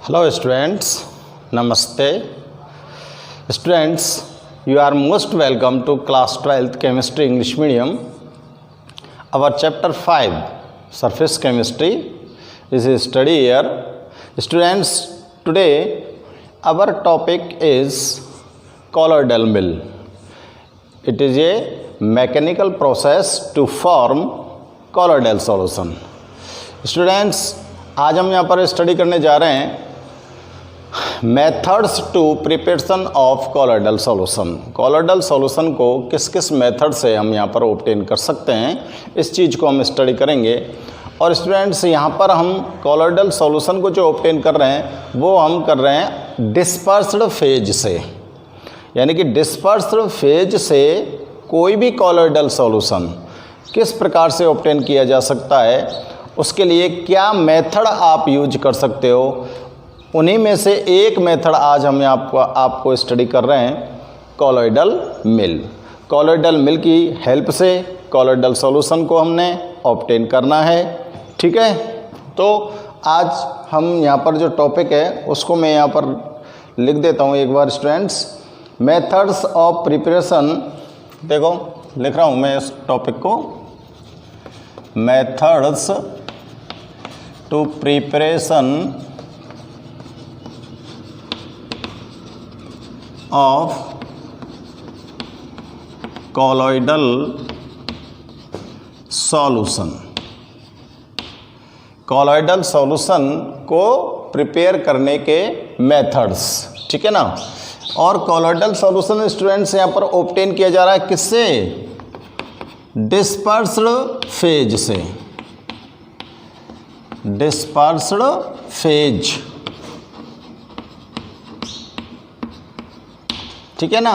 Hello students, Namaste. Students, you are most welcome to class 12th chemistry English medium. Our chapter 5 surface chemistry is a study here. Students, today our topic is colloidal mill. It is a mechanical process to form colloidal solution. Students, आज हम यहाँ पर study करने जा रहे हैं methods to preparation of colloidal solution. Colloidal solution को किस किस मेथड से हम यहाँ पर ऑब्टेन कर सकते हैं, इस चीज़ को हम स्टडी करेंगे। और स्टूडेंट्स, यहाँ पर हम कॉलोइडल सॉल्यूशन को जो ऑब्टेन कर रहे हैं वो हम कर रहे हैं डिस्पर्स्ड फेज से, यानी कि डिस्पर्स्ड फेज से कोई भी कॉलोइडल सॉल्यूशन किस प्रकार से ऑब्टेन किया जा सकता है, उसके लिए क्या मेथड आप यूज कर सकते हो, उन्हीं में से एक मेथड आज हम आपको स्टडी कर रहे हैं, कॉलोइडल मिल। कॉलोइडल मिल की हेल्प से कॉलोइडल सॉल्यूशन को हमने ऑब्टेन करना है। ठीक है, तो आज हम यहाँ पर जो टॉपिक है उसको मैं यहाँ पर लिख देता हूँ एक बार स्टूडेंट्स। मेथड्स ऑफ प्रिपरेशन, देखो लिख रहा हूँ मैं इस टॉपिक को, methods to preparation of colloidal solution. Colloidal solution को प्रिपेयर करने के मेथड्स, ठीक है ना। और कॉलोइडल सॉल्यूशन स्टूडेंट्स यहाँ पर ऑब्टेन किया जा रहा है किससे, डिस्पर्स्ड फेज से, डिस्पर्स्ड फेज, ठीक है ना।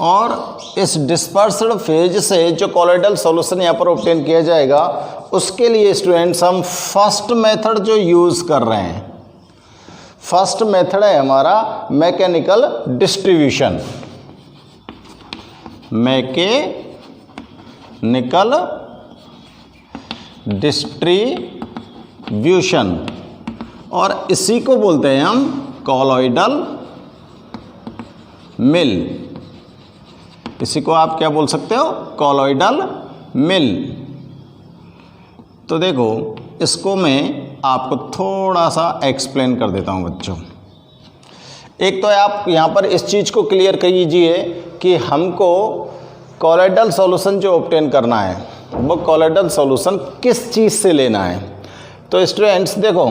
और इस डिस्पर्स्ड फेज से जो कॉलोइडल सॉल्यूशन यहाँ पर ऑब्टेन किया जाएगा, उसके लिए स्टूडेंट्स हम फर्स्ट मेथड जो यूज़ कर रहे हैं, फर्स्ट मेथड है हमारा मैकेनिकल डिस्ट्रीब्यूशन। मैकेनिकल डिस्ट्रीब्यूशन, और इसी को बोलते हैं हम कॉलोइडल मिल। इसी को आप क्या बोल सकते हो, कॉलोइडल मिल। तो देखो, इसको मैं आपको थोड़ा सा एक्सप्लेन कर देता हूं बच्चों। एक तो आप यहाँ पर इस चीज़ को क्लियर कीजिए कि हमको कॉलोइडल सॉल्यूशन जो ऑब्टेन करना है वो कॉलोइडल सॉल्यूशन किस चीज़ से लेना है। तो स्टूडेंट्स देखो,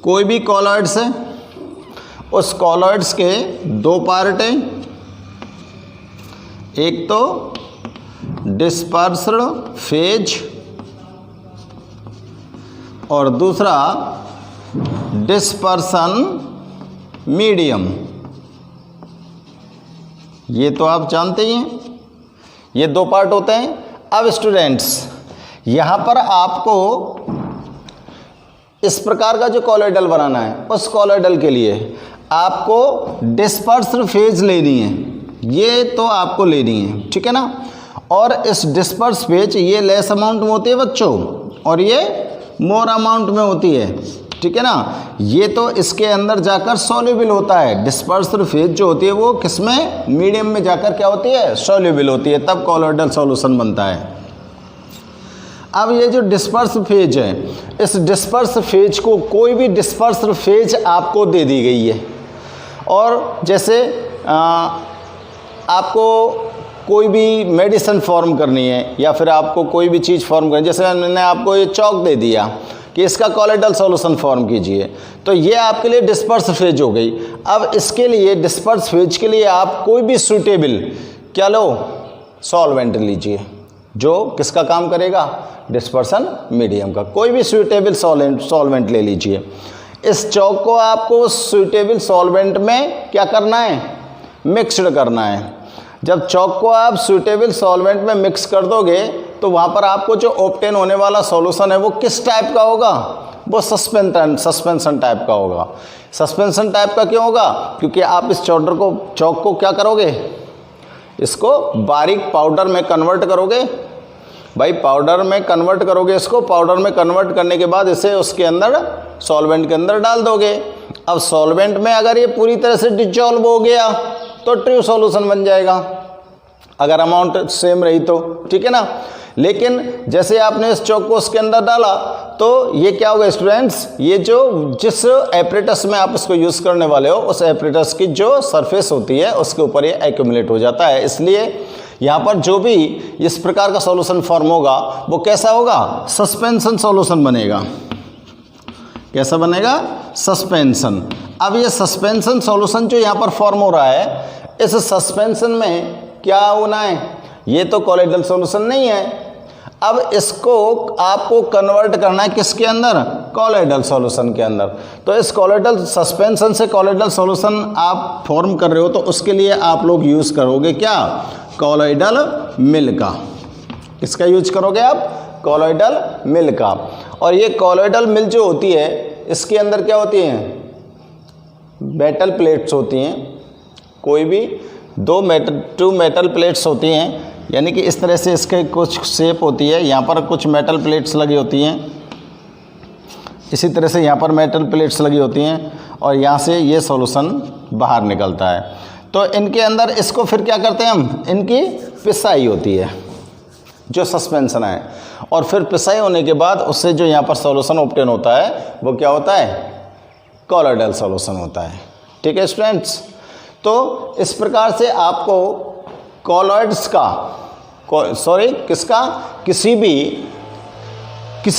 कोई भी कॉलोइड्स है, उस कॉलोइड्स के दो पार्ट हैं, एक तो डिस्पर्स्ड फेज और दूसरा डिस्पर्सन मीडियम। ये तो आप जानते ही हैं, ये दो पार्ट होते हैं। अब स्टूडेंट्स, यहाँ पर आपको इस प्रकार का जो कॉलोइडल बनाना है, उस कॉलोइडल के लिए आपको डिस्पर्स्ड फेज लेनी है, ये तो आपको लेनी है, ठीक है ना। और इस डिस्पर्स फेज ये लेस अमाउंट में होती है बच्चों, और ये मोर अमाउंट में होती है, ठीक है ना। ये तो इसके अंदर जाकर सॉल्युबल होता है। डिस्पर्स्ड फेज जो होती है वो किसमें, मीडियम में जाकर क्या होती है, सॉल्युबल होती है, तब कॉलोइडल सॉल्यूशन बनता है। अब ये जो डिस्पर्स फेज है, इस डिस्पर्स फेज को, कोई भी डिस्पर्स फेज आपको दे दी गई है, और जैसे आपको कोई भी मेडिसिन फॉर्म करनी है या फिर आपको कोई भी चीज़ फॉर्म करनी है, जैसे मैंने आपको ये चौक दे दिया कि इसका कॉलोइडल सॉल्यूशन फॉर्म कीजिए, तो ये आपके लिए डिस्पर्स फेज हो गई। अब इसके लिए, डिस्पर्स फेज के लिए आप कोई भी सूटेबल क्या लो, सॉल्वेंट लीजिए, जो किसका काम करेगा, डिस्पर्सन मीडियम का। कोई भी सूटेबल सॉल्वेंट ले लीजिए। इस चौक को आपको सूटेबल सॉल्वेंट में क्या करना है, मिक्सड करना है। जब चौक को आप सूटेबल सॉल्वेंट में मिक्स कर दोगे तो वहाँ पर आपको जो ऑब्टेन होने वाला सॉल्यूशन है वो किस टाइप का होगा, वो सस्पेंशन टाइप का होगा। सस्पेंशन टाइप का क्यों होगा, क्योंकि आप इस चौक को क्या करोगे, इसको बारीक पाउडर में कन्वर्ट करोगे, भाई पाउडर में कन्वर्ट करोगे इसको, पाउडर में कन्वर्ट करने के बाद इसे उसके अंदर सॉल्वेंट के अंदर डाल दोगे। अब सॉल्वेंट में अगर ये पूरी तरह से डिजॉल्व हो गया तो ट्रू सॉल्यूशन बन जाएगा, अगर अमाउंट सेम रही तो, ठीक है ना। लेकिन जैसे आपने इस चौक को उसके अंदर डाला तो ये क्या होगा स्टूडेंट्स, ये जो जिस एपरेटस में आप इसको यूज़ करने वाले हो उस एपरेटस की जो सरफेस होती है उसके ऊपर ये एक्यूमुलेट हो जाता है। इसलिए यहाँ पर जो भी इस प्रकार का सॉल्यूशन फॉर्म होगा वो कैसा होगा, सस्पेंशन सॉल्यूशन बनेगा। कैसा बनेगा, सस्पेंशन। अब ये सस्पेंशन सॉल्यूशन जो यहाँ पर फॉर्म हो रहा है, इस सस्पेंशन में क्या होना है, ये तो कॉलोइडल सॉल्यूशन नहीं है। अब इसको आपको कन्वर्ट करना है किसके अंदर, कॉलोइडल सॉल्यूशन के अंदर। तो इस कॉलोइडल सस्पेंशन से कॉलोइडल सॉल्यूशन आप फॉर्म कर रहे हो तो उसके लिए आप लोग यूज़ करोगे क्या, कॉलोइडल मिल का। किसका यूज करोगे आप, कॉलोइडल मिल का। और ये कॉलोइडल मिल जो होती है इसके अंदर क्या होती हैं, मेटल प्लेट्स होती हैं। कोई भी टू मेटल प्लेट्स होती हैं, यानी कि इस तरह से इसके कुछ शेप होती है, यहाँ पर कुछ मेटल प्लेट्स लगी होती हैं, इसी तरह से यहाँ पर मेटल प्लेट्स लगी होती हैं और यहाँ से ये सॉल्यूशन बाहर निकलता है। तो इनके अंदर इसको फिर क्या करते हैं हम, इनकी पिसाई होती है जो सस्पेंशन है, और फिर पिसाई होने के बाद उससे जो यहाँ पर सॉल्यूशन ऑब्टेन होता है वो क्या होता है, कॉलोइडल सॉल्यूशन होता है। ठीक है स्टूडेंट्स, तो इस प्रकार से आपको कॉलोइड्स का किसका, किसी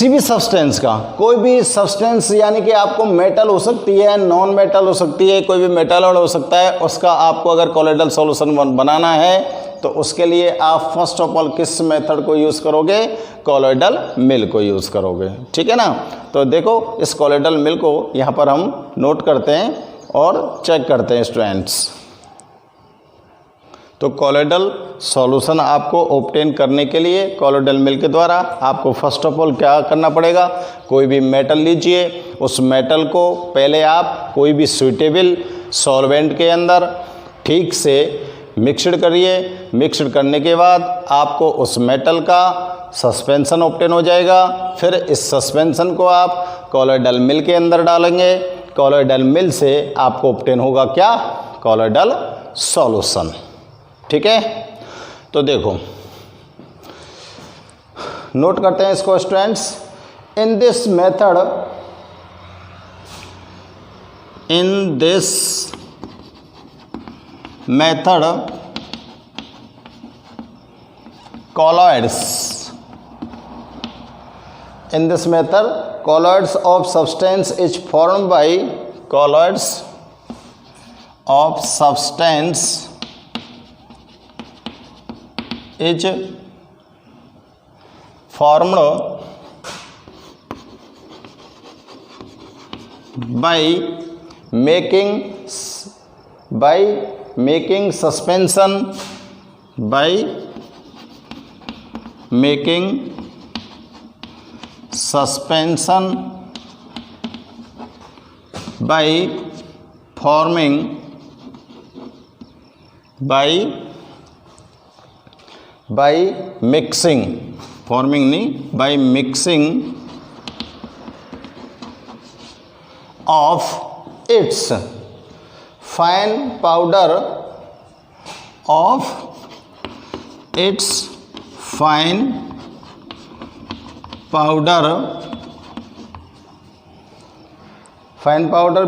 भी सब्सटेंस का, कोई भी सब्सटेंस, यानी कि आपको मेटल हो सकती है, नॉन मेटल हो सकती है, कोई भी मेटल हो सकता है, उसका आपको अगर कॉलोइडल सॉल्यूशन बनाना है तो उसके लिए आप फर्स्ट ऑफ ऑल किस मेथड को यूज़ करोगे, कॉलोइडल मिल को यूज़ करोगे। ठीक है ना। तो देखो इस कॉलोइडल मिल को यहाँ पर हम नोट करते हैं और चेक करते हैं स्टूडेंट्स। तो कॉलोइडल सॉल्यूशन आपको ऑब्टेन करने के लिए कॉलोइडल मिल के द्वारा आपको फर्स्ट ऑफ ऑल क्या करना पड़ेगा, कोई भी मेटल लीजिए, उस मेटल को पहले आप कोई भी सूटेबल सॉल्वेंट के अंदर ठीक से मिक्सड करिए। मिक्सड करने के बाद आपको उस मेटल का सस्पेंशन ऑब्टेन हो जाएगा। फिर इस सस्पेंशन को आप कॉलोइडल मिल के अंदर डालेंगे। कॉलोइडल मिल से आपको ऑब्टेन होगा क्या, कॉलोइडल सॉल्यूशन। ठीक है, तो देखो नोट करते हैं इसको students. In this method colloids of substance is formed by colloids of substance is formed by making suspension by forming by mixing of its fine powder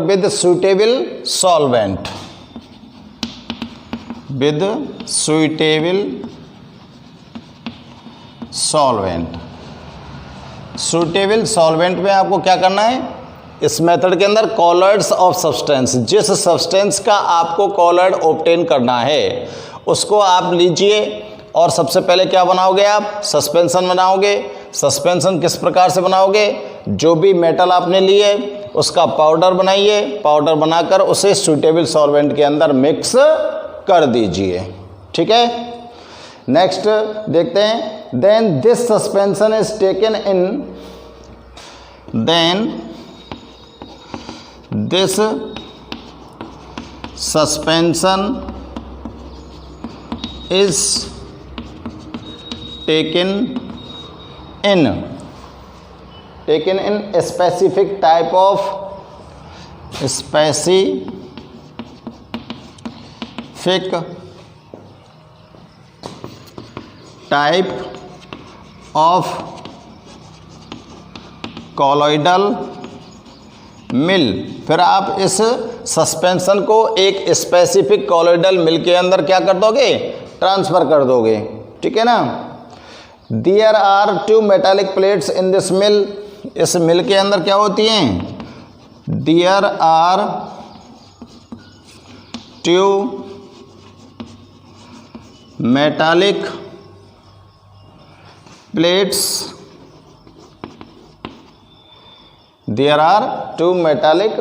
with suitable solvent, suitable solvent में आपको क्या करना है, इस method के अंदर कॉलोइड्स of substance, जिस substance का आपको कॉलोइड ऑब्टेन करना है उसको आप लीजिए और सबसे पहले क्या बनाओगे, आप सस्पेंशन बनाओगे। सस्पेंशन किस प्रकार से बनाओगे, जो भी मेटल आपने लिए उसका पाउडर बनाइए, पाउडर बनाकर उसे सूटेबल सॉल्वेंट के अंदर मिक्स कर दीजिए। ठीक है, नेक्स्ट देखते हैं। Then this suspension is taken in this suspension is taken in specific type of colloidal mill. फिर आप इस सस्पेंशन को एक स्पेसिफिक कॉलॉइडल मिल के अंदर क्या कर दोगे, ट्रांसफर कर दोगे, ठीक है ना। There are 2 metallic plates in this mill. इस मिल के अंदर क्या होती हैं, there are 2 metallic plates, there are 2 metallic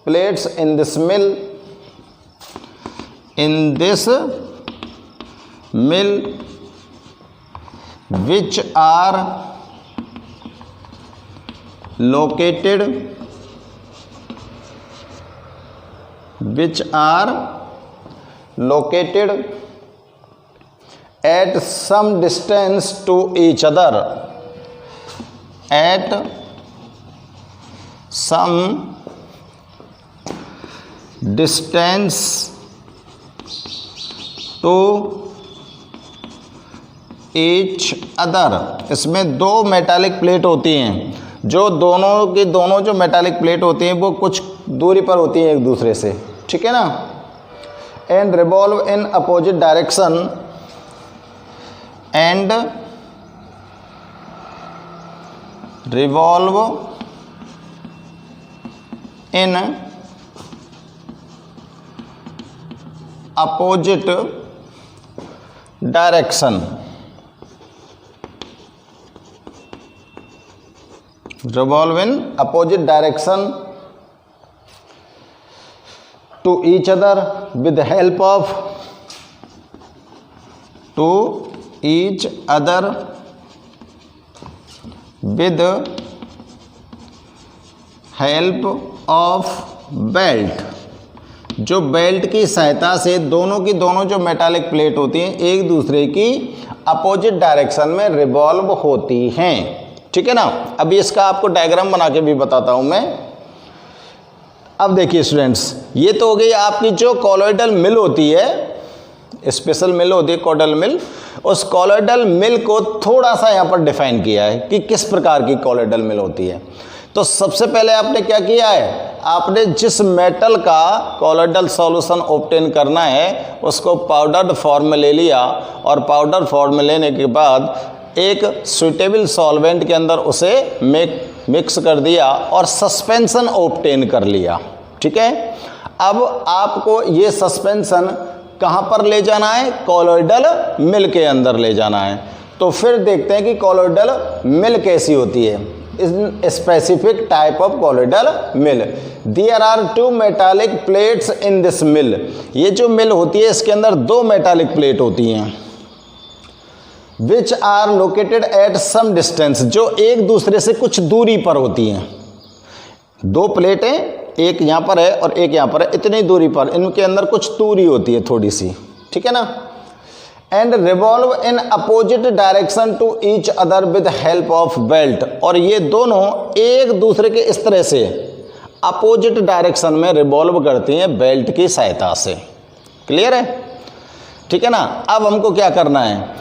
plates in this mill which are located at some distance to each other, at some distance to each other। इसमें 2 metallic plate होती हैं, जो दोनों की दोनों जो मेटालिक प्लेट होती हैं वो कुछ दूरी पर होती हैं एक दूसरे से, ठीक है ना। And revolve in opposite direction, and revolve in opposite direction, revolve in opposite direction to each other with the help of help of belt. जो बेल्ट की सहायता से दोनों की दोनों जो मेटालिक प्लेट होती हैं एक दूसरे की अपोजिट डायरेक्शन में रिवॉल्व होती हैं, ठीक है ना। अभी इसका आपको डायग्राम बना के भी बताता हूं मैं। अब देखिए स्टूडेंट्स, ये तो हो गई आपकी जो कॉलॉइडल मिल होती है, स्पेशल मिल होती है कॉलॉइडल मिल। उस कॉलॉइडल मिल को थोड़ा सा यहाँ पर डिफाइन किया है कि किस प्रकार की कॉलॉइडल मिल होती है। तो सबसे पहले आपने क्या किया है, आपने जिस मेटल का कॉलॉइडल सॉल्यूशन ऑब्टेन करना है उसको पाउडर्ड फॉर्म में ले लिया, और पाउडर फॉर्म में लेने के बाद एक सुइटेबल सॉल्वेंट के अंदर उसे मिक्स कर दिया और सस्पेंशन ऑब्टेन कर लिया, ठीक है। अब आपको ये सस्पेंशन कहाँ पर ले जाना है, कॉलॉइडल मिल के अंदर ले जाना है। तो फिर देखते हैं कि कॉलॉइडल मिल कैसी होती है। Specific type of colloidal mill. There are 2 metallic plates in this mill. ये जो मिल होती है इसके अंदर 2 मेटालिक प्लेट होती हैं, which are located at some distance, जो एक दूसरे से कुछ दूरी पर होती हैं। 2 प्लेटें, एक यहाँ पर है और एक यहाँ पर है, इतनी दूरी पर इनके अंदर कुछ दूरी होती है थोड़ी सी, ठीक है ना। And revolve in opposite direction to each other with help of belt. और ये दोनों एक दूसरे के इस तरह से अपोजिट डायरेक्शन में रिवॉल्व करती हैं बेल्ट की सहायता से। क्लियर है, ठीक है ना। अब हमको क्या करना है,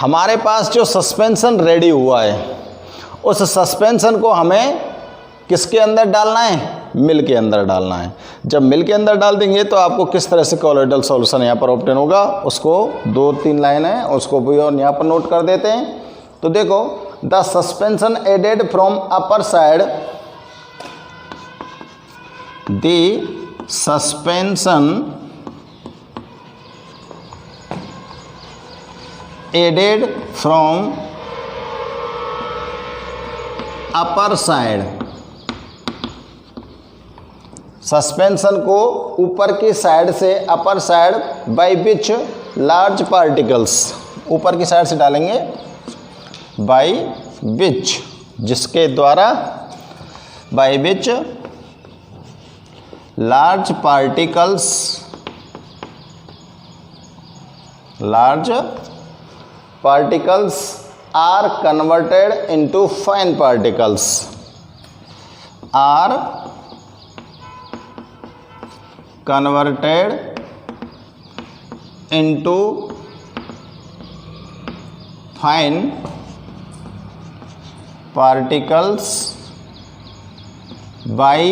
हमारे पास जो सस्पेंशन रेडी हुआ है उस सस्पेंशन को हमें किसके अंदर डालना है, मिल के अंदर डालना है। जब मिल के अंदर डाल देंगे तो आपको किस तरह से कॉलॉइडल सॉल्यूशन यहाँ पर ऑब्टेन होगा, उसको 2-3 लाइन है उसको भी और यहाँ पर नोट कर देते हैं। तो देखो, the suspension added from upper side, the suspension added from upper side, suspension को ऊपर की साइड से, upper side, by which large particles, ऊपर की साइड से डालेंगे, बाई विच, जिसके द्वारा, by which large particles are converted into fine particles, are converted into fine particles by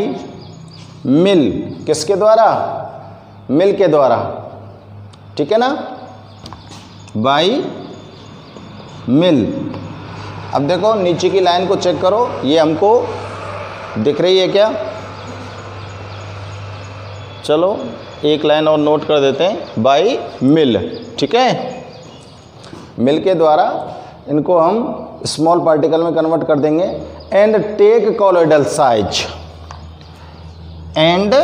mill, किसके द्वारा? मिल के द्वारा, ठीक है ना, बाय मिल। अब देखो नीचे की लाइन को चेक करो, ये हमको दिख रही है क्या? चलो एक लाइन और नोट कर देते हैं, बाय मिल, ठीक है। मिल के द्वारा इनको हम स्मॉल पार्टिकल में कन्वर्ट कर देंगे। And take colloidal size, and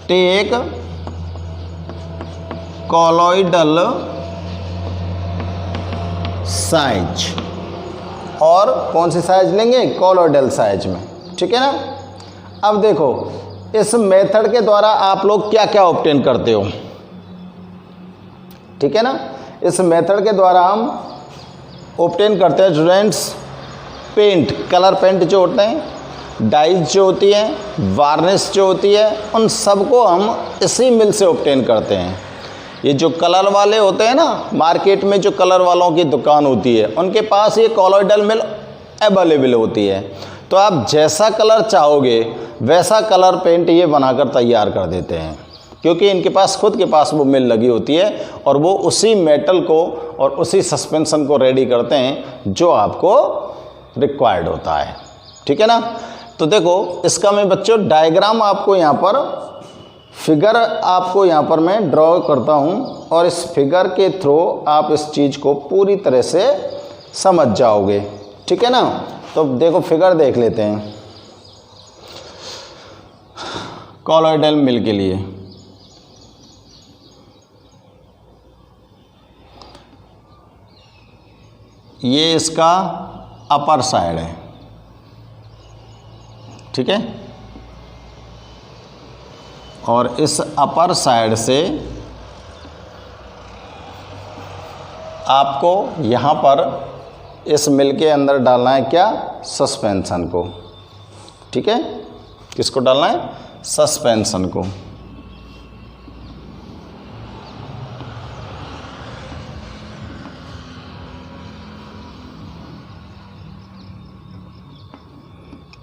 take colloidal size, और कौन सी साइज लेंगे? कॉलोइडल साइज में, ठीक है ना। अब देखो इस मेथड के द्वारा आप लोग क्या क्या ऑब्टेन करते हो, ठीक है ना। इस मेथड के द्वारा हम ऑब्टेन करते हैं स्टूडेंट्स पेंट, कलर पेंट जो होते हैं, डाइज जो होती है, वार्निश जो होती है, उन सबको हम इसी मिल से ऑब्टेन करते हैं। ये जो कलर वाले होते हैं ना, मार्केट में जो कलर वालों की दुकान होती है, उनके पास ये कॉलोइडल मिल अवेलेबल होती है। तो आप जैसा कलर चाहोगे वैसा कलर पेंट ये बनाकर तैयार कर देते हैं, क्योंकि इनके पास खुद के पास वो मिल लगी होती है और वो उसी मेटल को और उसी सस्पेंशन को रेडी करते हैं जो आपको रिक्वायर्ड होता है, ठीक है ना। तो देखो इसका मैं बच्चों डायग्राम आपको यहाँ पर, फिगर आपको यहाँ पर मैं ड्रॉ करता हूँ, और इस फिगर के थ्रू आप इस चीज़ को पूरी तरह से समझ जाओगे, ठीक है ना। तो देखो फिगर देख लेते हैं कॉलोइडल मिल के लिए। ये इसका अपर साइड है, ठीक है, और इस अपर साइड से आपको यहाँ पर इस मिल के अंदर डालना है क्या? सस्पेंशन को, ठीक है। किसको डालना है? सस्पेंशन को।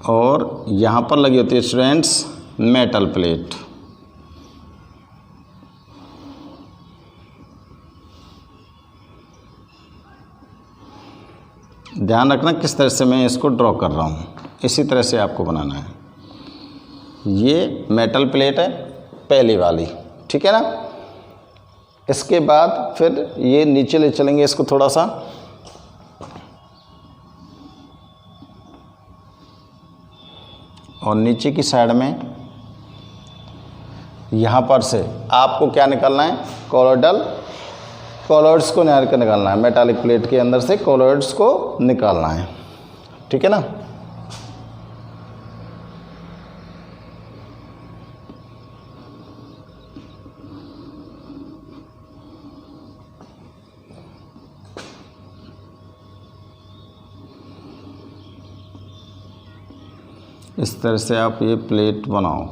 और यहाँ पर लगी होती है स्टूडेंट्स मेटल प्लेट। ध्यान रखना किस तरह से मैं इसको ड्रॉ कर रहा हूँ, इसी तरह से आपको बनाना है। ये मेटल प्लेट है पहली वाली, ठीक है ना। इसके बाद फिर ये नीचे ले चलेंगे इसको थोड़ा सा, और नीचे की साइड में यहाँ पर से आपको क्या निकालना है? कॉलोइड्स को निकालना है। मेटालिक प्लेट के अंदर से कॉलोइड्स को निकालना है, ठीक है ना। इस तरह से आप ये प्लेट बनाओ।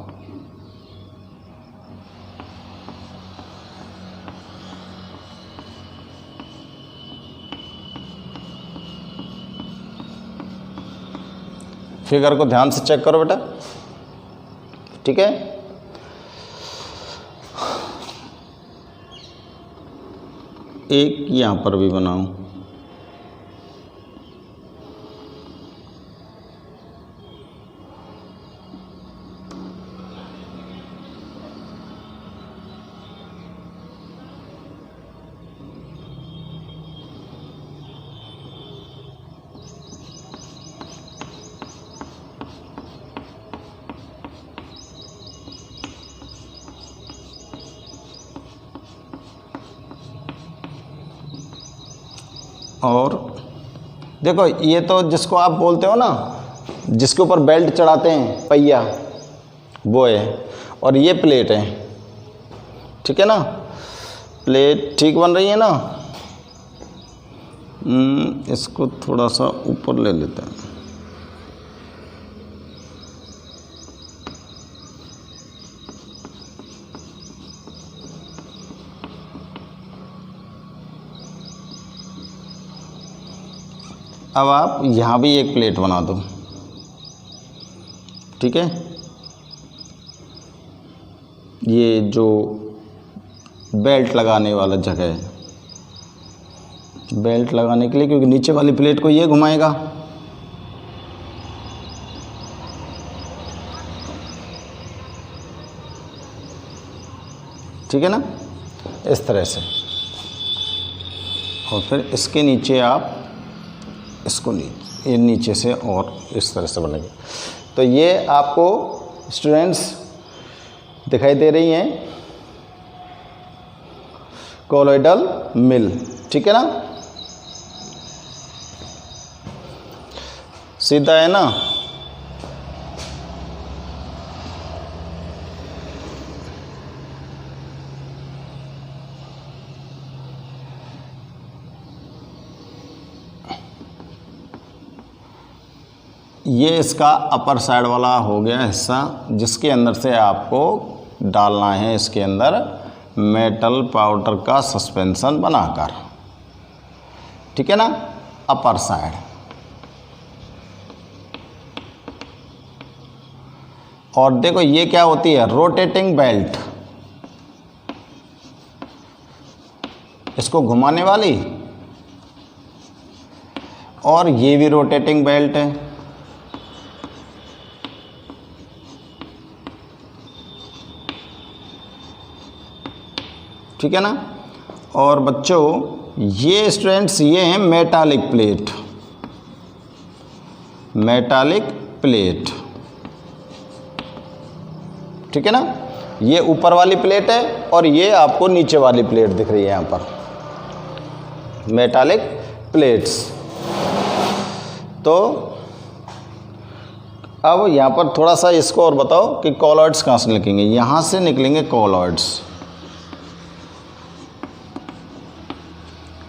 फिगर को ध्यान से चेक करो बेटा, ठीक है। एक यहाँ पर भी बनाओ। और देखो ये तो जिसको आप बोलते हो ना, जिसके ऊपर बेल्ट चढ़ाते हैं पहिया, वो है, और ये प्लेट है, ठीक है ना। प्लेट ठीक बन रही है ना। इसको थोड़ा सा ऊपर ले लेते हैं। अब आप यहाँ भी एक प्लेट बना दो, ठीक है। ये जो बेल्ट लगाने वाला जगह है, बेल्ट लगाने के लिए, क्योंकि नीचे वाली प्लेट को ये घुमाएगा, ठीक है ना, इस तरह से। और फिर इसके नीचे आप इसको ये नीचे से और इस तरह से बनेगा। तो ये आपको स्टूडेंट्स दिखाई दे रही हैं कोलॉइडल मिल, ठीक है ना, सीधा है ना। ये इसका अपर साइड वाला हो गया हिस्सा, जिसके अंदर से आपको डालना है इसके अंदर मेटल पाउडर का सस्पेंशन बनाकर, ठीक है ना, अपर साइड। और देखो ये क्या होती है, रोटेटिंग बेल्ट, इसको घुमाने वाली, और ये भी रोटेटिंग बेल्ट है, ठीक है ना। और बच्चों ये स्टूडेंट्स ये हैं मेटालिक प्लेट, मेटालिक प्लेट, ठीक है ना। ये ऊपर वाली प्लेट है और ये आपको नीचे वाली प्लेट दिख रही है यहाँ पर, मेटालिक प्लेट्स। तो अब यहाँ पर थोड़ा सा इसको और बताओ कि कॉलॉइड्स कहाँ से निकलेंगे। यहाँ से निकलेंगे कॉलॉइड्स,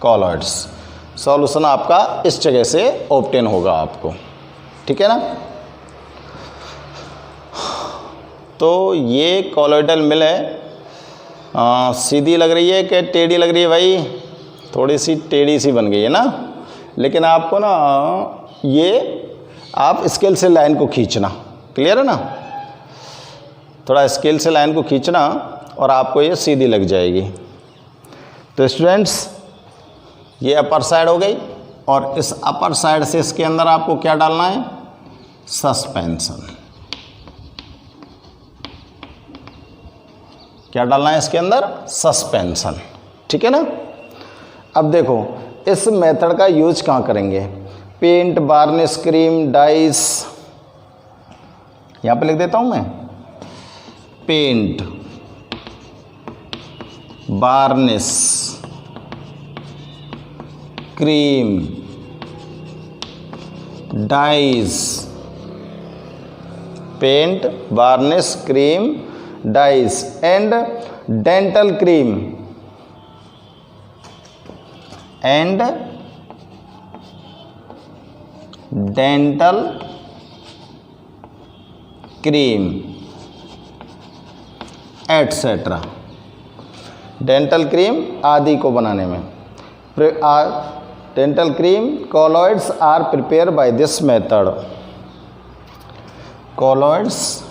कॉलॉइड्स। सॉल्यूशन आपका इस जगह से ऑब्टेन होगा आपको, ठीक है ना। तो ये कॉलॉइडल मिल है। सीधी लग रही है कि टेढ़ी लग रही है भाई? थोड़ी सी टेढ़ी सी बन गई है ना, लेकिन आपको ना ये आप स्केल से लाइन को खींचना, क्लियर है ना, थोड़ा स्केल से लाइन को खींचना और आपको ये सीधी लग जाएगी। तो स्टूडेंट्स ये अपर साइड हो गई, और इस अपर साइड से इसके अंदर आपको क्या डालना है, सस्पेंशन। क्या डालना है इसके अंदर, सस्पेंशन, ठीक है ना। अब देखो इस मेथड का यूज कहाँ करेंगे, पेंट, वार्निश, क्रीम, डाइस। यहाँ पे लिख देता हूँ मैं, paint, varnish, cream, dyes, paint, varnish, cream, dyes and dental cream, and dental cream etcetera. Dental cream आदि को बनाने में dental cream colloids are prepared by this method. Colloids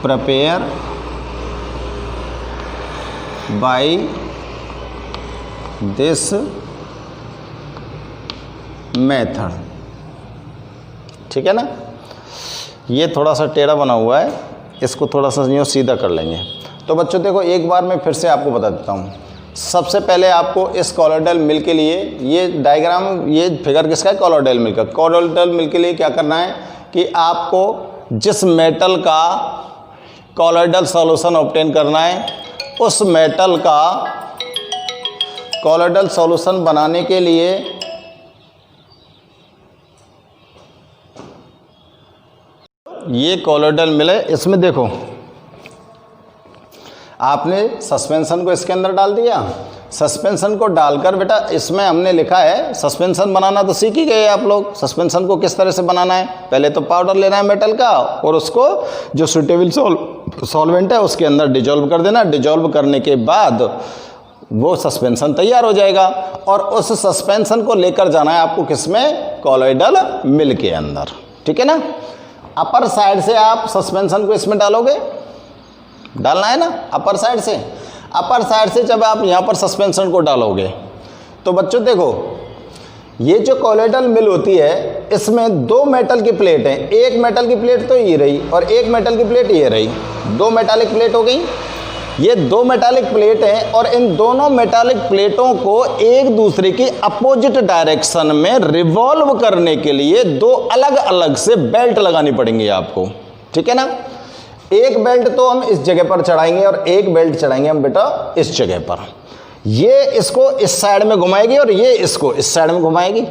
prepare by this method, ठीक है ना। ये थोड़ा सा टेढ़ा बना हुआ है, इसको थोड़ा सा यूँ सीधा कर लेंगे। तो बच्चों देखो एक बार मैं फिर से आपको बता देता हूँ। सबसे पहले आपको इस कॉलॉइडल मिल के लिए ये डायग्राम, ये फिगर किसका है, कॉलॉइडल मिल का। कॉलॉइडल मिल के लिए क्या करना है कि आपको जिस मेटल का कॉलॉइडल सॉल्यूशन ऑब्टेन करना है, उस मेटल का कॉलॉइडल सॉल्यूशन बनाने के लिए ये कॉलॉइडल मिल है। इसमें देखो आपने सस्पेंशन को इसके अंदर डाल दिया। सस्पेंशन को डालकर बेटा इसमें हमने लिखा है, सस्पेंशन बनाना तो सीख ही गए आप लोग। सस्पेंशन को किस तरह से बनाना है, पहले तो पाउडर लेना है मेटल का और उसको जो सूटेबल सॉल्वेंट है उसके अंदर डिजोल्व कर देना। डिजोल्व करने के बाद वो सस्पेंशन तैयार हो जाएगा और उस सस्पेंशन को लेकर जाना है आपको किसमें, कॉलॉइडल मिल के अंदर, ठीक है ना। अपर साइड से आप सस्पेंशन को इसमें डालोगे, डालना है ना अपर साइड से। अपर साइड से जब आप यहाँ पर सस्पेंशन को डालोगे तो बच्चों देखो, ये जो कॉलॉइडल मिल होती है इसमें दो मेटल की प्लेट हैं। एक मेटल की प्लेट तो ये रही और एक मेटल की प्लेट ये रही, दो मेटालिक प्लेट हो गई। ये दो मेटालिक प्लेट हैं और इन दोनों मेटालिक प्लेटों को एक दूसरे की अपोजिट डायरेक्शन में रिवॉल्व करने के लिए दो अलग अलग से बेल्ट लगानी पड़ेंगी आपको, ठीक है ना। एक बेल्ट तो हम इस जगह पर चढ़ाएंगे और एक बेल्ट चढ़ाएंगे हम बेटा इस जगह पर। ये इसको इस साइड में घुमाएगी और ये इसको इस साइड में घुमाएगी,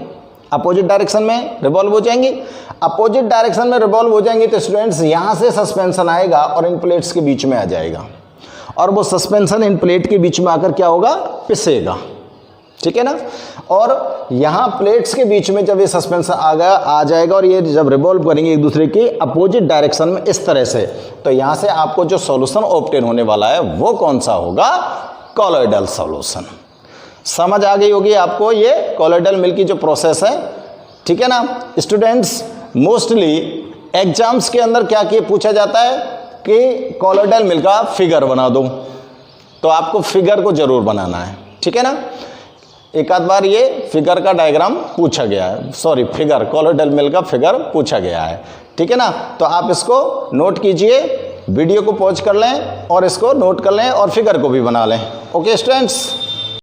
अपोजिट डायरेक्शन में रिवॉल्व हो जाएंगी। अपोजिट डायरेक्शन में रिवॉल्व हो जाएंगी तो स्टूडेंट्स यहाँ से सस्पेंशन आएगा और इन प्लेट्स के बीच में आ जाएगा और वो सस्पेंशन इन प्लेट के बीच में आकर क्या होगा, पिसेगा, ठीक है ना। और यहाँ प्लेट्स के बीच में जब ये सस्पेंशन आ जाएगा और ये जब रिवॉल्व करेंगे एक दूसरे की अपोजिट डायरेक्शन में इस तरह से, तो यहाँ से आपको जो सॉल्यूशन ऑब्टेन होने वाला है वो कौन सा होगा, कॉलॉइडल सॉल्यूशन। समझ आ गई होगी आपको ये कॉलॉइडल मिल की जो प्रोसेस है, ठीक है ना। स्टूडेंट्स मोस्टली एग्जाम्स के अंदर क्या पूछा जाता है कि कॉलॉइडल मिल का फिगर बना दो, तो आपको फिगर को जरूर बनाना है, ठीक है ना। एक आध बार ये फिगर का डायग्राम पूछा गया है, सॉरी फिगर, कॉलॉइडल मिल का फिगर पूछा गया है, ठीक है ना। तो आप इसको नोट कीजिए, वीडियो को पॉज कर लें और इसको नोट कर लें और फिगर को भी बना लें। Okay students.